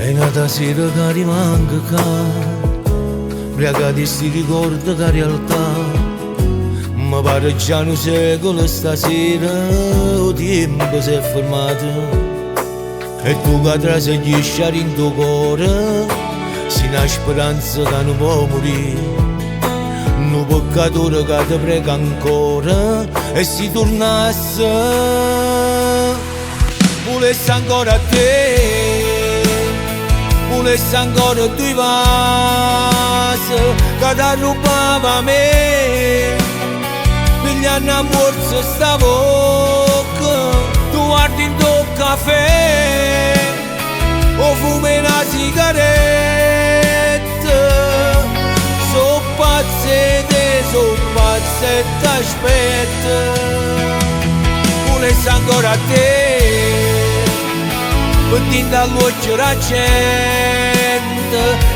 È nata sera che rimanga qua, ubriacati sti ricordi che realtà. Mi pare già un secolo stasera, il tempo si è fermato. E tu che traseglisci in tuo cuore, si una speranza che non può morire. Un peccatore che ti prega ancora, e si tornasse, volesse ancora a te. Volesse ancora due vasi che ti rubava a me. Pigliando a morso sta bocca, tu guardi in tuo caffè, o fumi una sigaretta. So pazze te, so pazze t'aspetta. Volesse ancora a te, mettendo all'occhio la gente,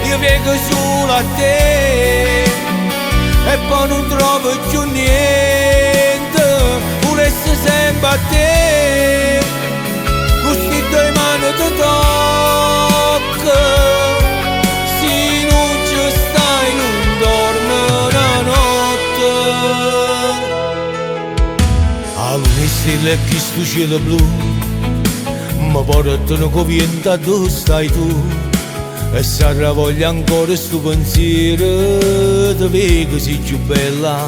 io vengo solo a te e poi non trovo più niente. Volessi sempre a te, questi due mani ti tocca. Se non ci stai non dormi la notte. A luna stelle e questo cielo blu mi portano convinta dove stai tu, e sarà voglia ancora sto pensiero ti vedo sei più bella.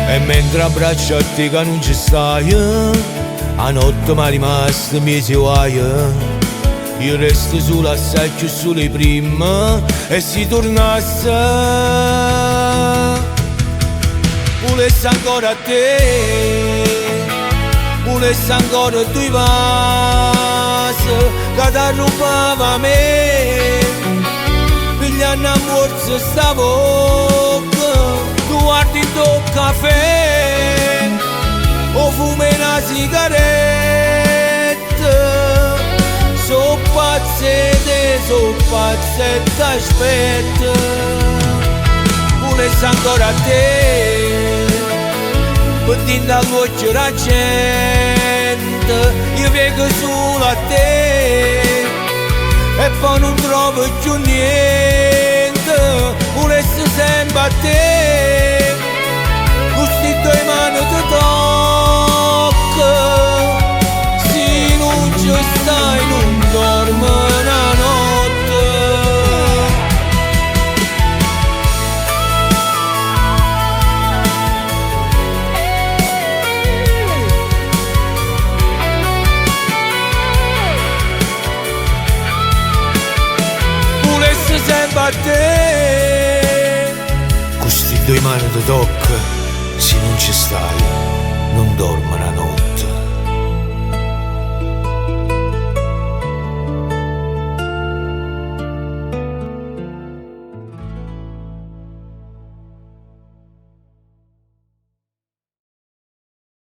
E mentre abbraccio a te che non ci stai, a notte mi è rimasta mesi guaia. Io resto solo assai più solo prima, e si tornasse, volesse ancora a te. Volesse ancora due vasi che ti rubava a me. Pigliando a morso sta bocca, tu guardi in tuo caffè, o fumi una sigaretta. So pazze te, so pazze t'aspetta. Volesse ancora a te, mettendo all'occhio la gente, io vengo solo a te e poi non trovo più niente. Volessi sempre a te, questi due mani ti tocca. Se non ci stai non dormi una notte. Sempre a te, questi due mani ti tocca. Se non ci stai non dormi la notte.